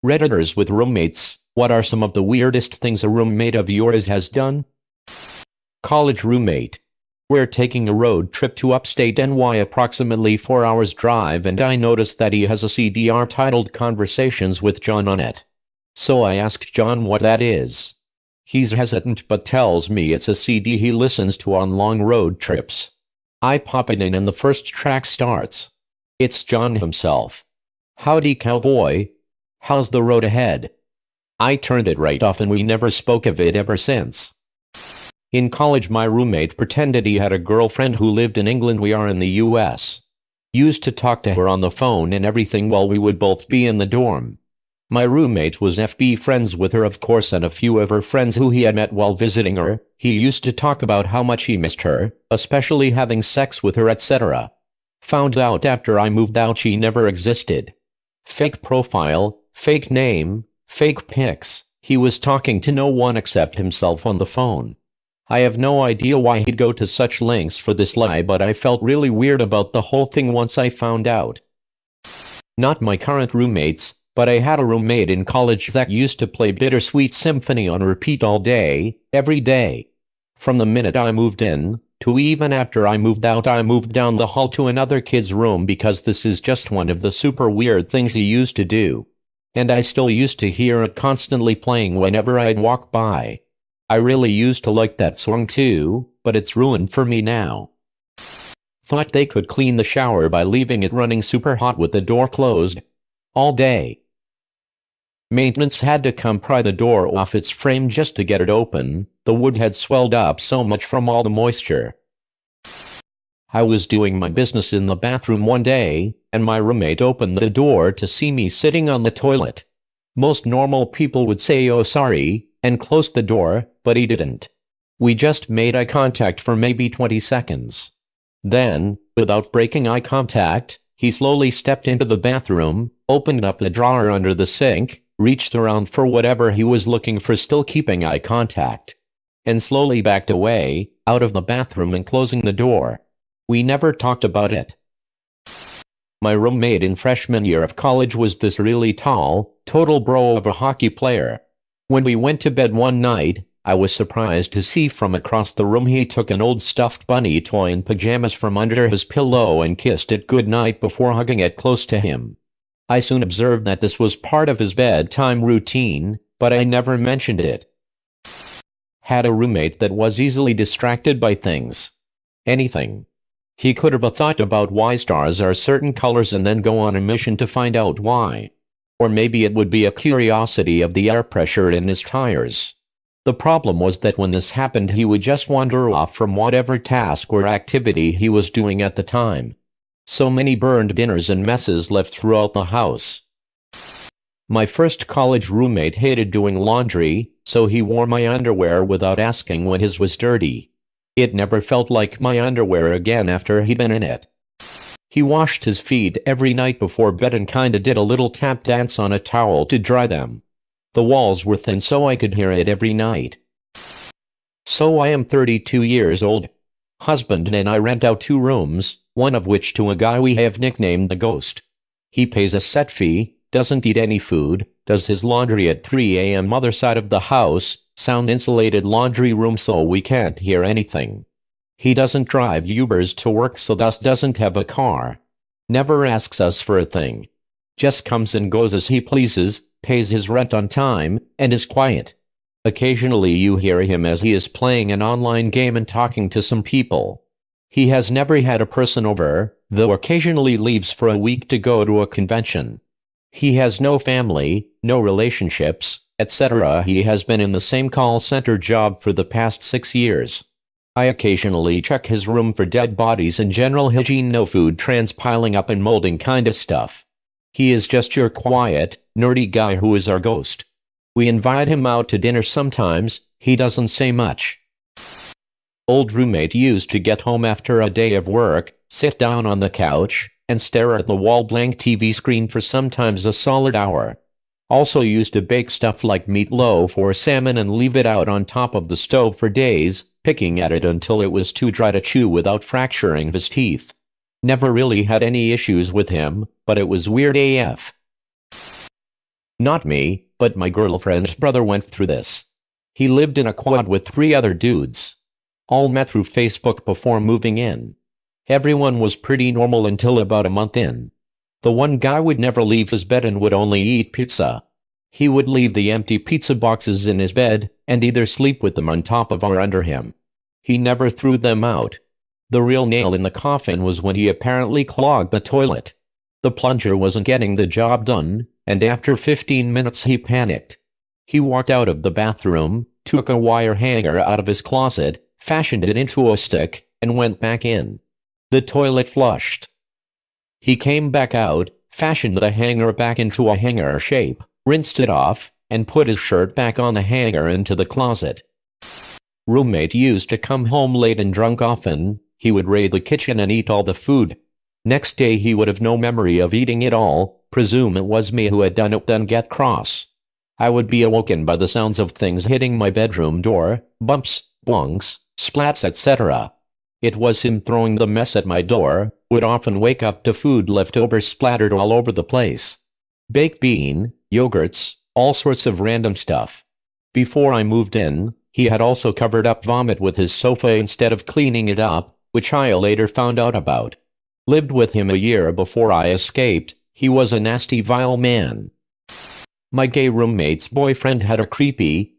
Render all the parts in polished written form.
Redditors with roommates, what are some of the weirdest things a roommate of yours has done? College roommate. We're taking a road trip to upstate NY, approximately 4 hours drive, and I noticed that he has a CDR titled Conversations with John on it. So I asked John what that is. He's hesitant but tells me it's a CD he listens to on long road trips. I pop it in and the first track starts. It's John himself. "Howdy, cowboy. How's the road ahead?" I turned it right off and we never spoke of it ever since. In college, my roommate pretended he had a girlfriend who lived in England. We are in the US. Used to talk to her on the phone and everything while we would both be in the dorm. My roommate was FB friends with her, of course, and a few of her friends who he had met while visiting her. He used to talk about how much he missed her, especially having sex with her, etc. Found out after I moved out she never existed. Fake profile, fake name, fake pics. He was talking to no one except himself on the phone. I have no idea why he'd go to such lengths for this lie, but I felt really weird about the whole thing once I found out. Not my current roommates, but I had a roommate in college that used to play Bittersweet Symphony on repeat all day, every day. From the minute I moved in, to even after I moved out, I moved down the hall to another kid's room because this is just one of the super weird things he used to do. And I still used to hear it constantly playing whenever I'd walk by. I really used to like that song too, but it's ruined for me now. Thought they could clean the shower by leaving it running super hot with the door closed all day. Maintenance had to come pry the door off its frame just to get it open. The wood had swelled up so much from all the moisture. I was doing my business in the bathroom one day, and my roommate opened the door to see me sitting on the toilet. Most normal people would say, "Oh, sorry," and close the door, but he didn't. We just made eye contact for maybe 20 seconds. Then, without breaking eye contact, he slowly stepped into the bathroom, opened up the drawer under the sink, reached around for whatever he was looking for, still keeping eye contact, and slowly backed away, out of the bathroom and closing the door. We never talked about it. My roommate in freshman year of college was this really tall, total bro of a hockey player. When we went to bed one night, I was surprised to see from across the room he took an old stuffed bunny toy in pajamas from under his pillow and kissed it goodnight before hugging it close to him. I soon observed that this was part of his bedtime routine, but I never mentioned it. Had a roommate that was easily distracted by things. Anything. He could have a thought about why stars are certain colors and then go on a mission to find out why. Or maybe it would be a curiosity of the air pressure in his tires. The problem was that when this happened, he would just wander off from whatever task or activity he was doing at the time. So many burned dinners and messes left throughout the house. My first college roommate hated doing laundry, so he wore my underwear without asking when his was dirty. It never felt like my underwear again after he'd been in it. He washed his feet every night before bed and kinda did a little tap dance on a towel to dry them. The walls were thin so I could hear it every night. So I am 32 years old. Husband and I rent out 2 rooms, one of which to a guy we have nicknamed the Ghost. He pays a set fee, doesn't eat any food, does his laundry at 3 a.m. other side of the house, sound-insulated laundry room so we can't hear anything. He doesn't drive Ubers to work, so thus doesn't have a car. Never asks us for a thing. Just comes and goes as he pleases, pays his rent on time, and is quiet. Occasionally you hear him as he is playing an online game and talking to some people. He has never had a person over, though occasionally leaves for a week to go to a convention. He has no family, no relationships, etc. He has been in the same call center job for the past 6 years. I occasionally check his room for dead bodies and general hygiene, no food trans piling up and molding kinda stuff. He is just your quiet, nerdy guy who is our ghost. We invite him out to dinner sometimes, he doesn't say much. Old roommate used to get home after a day of work, sit down on the couch, and stare at the wall blank TV screen for sometimes a solid hour. Also used to bake stuff like meatloaf or salmon and leave it out on top of the stove for days, picking at it until it was too dry to chew without fracturing his teeth. Never really had any issues with him, but it was weird AF. Not me, but my girlfriend's brother went through this. He lived in a quad with 3 other dudes. All met through Facebook before moving in. Everyone was pretty normal until about a month in. The one guy would never leave his bed and would only eat pizza. He would leave the empty pizza boxes in his bed, and either sleep with them on top of or under him. He never threw them out. The real nail in the coffin was when he apparently clogged the toilet. The plunger wasn't getting the job done, and after 15 minutes he panicked. He walked out of the bathroom, took a wire hanger out of his closet, fashioned it into a stick, and went back in. The toilet flushed. He came back out, fashioned the hanger back into a hanger shape, rinsed it off, and put his shirt back on the hanger into the closet. Roommate used to come home late and drunk often. He would raid the kitchen and eat all the food. Next day he would have no memory of eating it all, presume it was me who had done it, then get cross. I would be awoken by the sounds of things hitting my bedroom door, bumps, bonks, splats, etc. It was him throwing the mess at my door. Would often wake up to food leftovers splattered all over the place. Baked bean, yogurts, all sorts of random stuff. Before I moved in, he had also covered up vomit with his sofa instead of cleaning it up, which I later found out about. Lived with him a year before I escaped. He was a nasty, vile man. My gay roommate's boyfriend had a creepy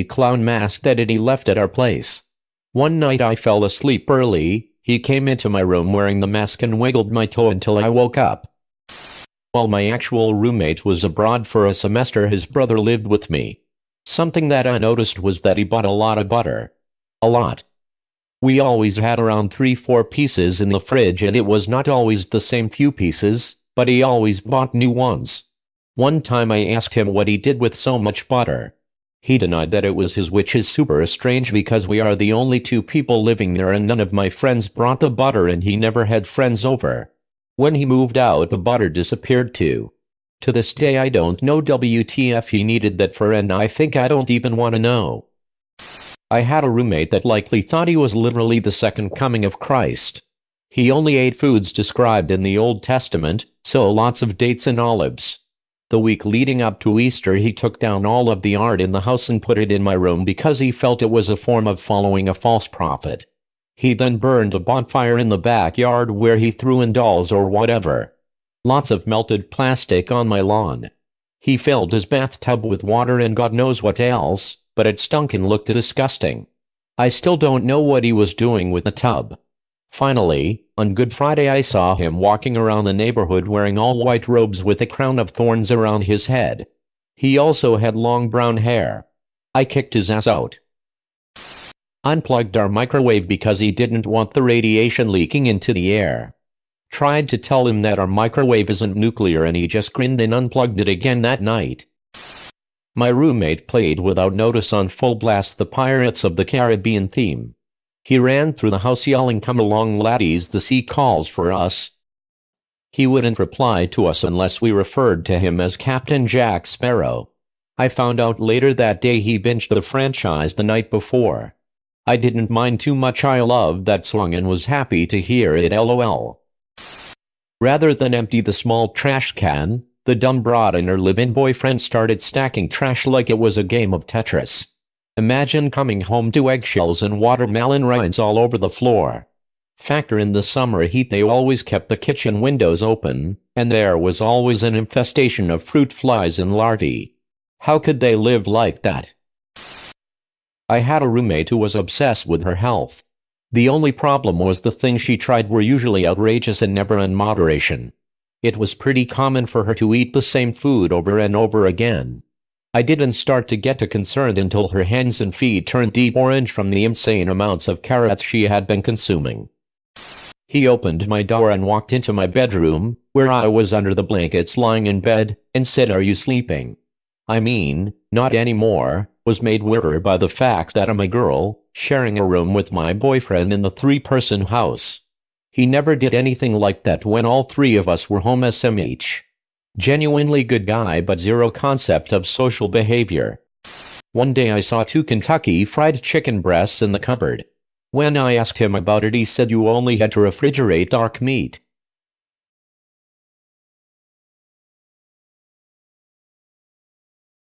clown mask that he left at our place. One night I fell asleep early. He came into my room wearing the mask and wiggled my toe until I woke up. While my actual roommate was abroad for a semester, his brother lived with me. Something that I noticed was that he bought a lot of butter. A lot. We always had around 3-4 pieces in the fridge, and it was not always the same few pieces, but he always bought new ones. One time I asked him what he did with so much butter. He denied that it was his, which is super strange because we are the only 2 people living there and none of my friends brought the butter and he never had friends over. When he moved out, the butter disappeared too. To this day I don't know WTF he needed that for, and I think I don't even want to know. I had a roommate that likely thought he was literally the second coming of Christ. He only ate foods described in the Old Testament, so lots of dates and olives. The week leading up to Easter he took down all of the art in the house and put it in my room because he felt it was a form of following a false prophet. He then burned a bonfire in the backyard where he threw in dolls or whatever. Lots of melted plastic on my lawn. He filled his bathtub with water and God knows what else, but it stunk and looked disgusting. I still don't know what he was doing with the tub. Finally, on Good Friday I saw him walking around the neighborhood wearing all white robes with a crown of thorns around his head. He also had long brown hair. I kicked his ass out. Unplugged our microwave because he didn't want the radiation leaking into the air. Tried to tell him that our microwave isn't nuclear and he just grinned and unplugged it again that night. My roommate played without notice on full blast the Pirates of the Caribbean theme. He ran through the house yelling, "Come along laddies, the sea calls for us." He wouldn't reply to us unless we referred to him as Captain Jack Sparrow. I found out later that day he binged the franchise the night before. I didn't mind too much, I loved that song and was happy to hear it, lol. Rather than empty the small trash can, the dumb broad and her live-in boyfriend started stacking trash like it was a game of Tetris. Imagine coming home to eggshells and watermelon rinds all over the floor. Factor in the summer heat, they always kept the kitchen windows open, and there was always an infestation of fruit flies and larvae. How could they live like that? I had a roommate who was obsessed with her health. The only problem was the things she tried were usually outrageous and never in moderation. It was pretty common for her to eat the same food over and over again. I didn't start to get too concerned until her hands and feet turned deep orange from the insane amounts of carrots she had been consuming. He opened my door and walked into my bedroom, where I was under the blankets lying in bed, and said, "Are you sleeping?" I mean, not anymore, was made weirder by the fact that I'm a girl, sharing a room with my boyfriend in the 3-person house. He never did anything like that when all 3 of us were home SMH. Genuinely good guy, but zero concept of social behavior. One day I saw 2 Kentucky Fried Chicken breasts in the cupboard. When I asked him about it, he said you only had to refrigerate dark meat.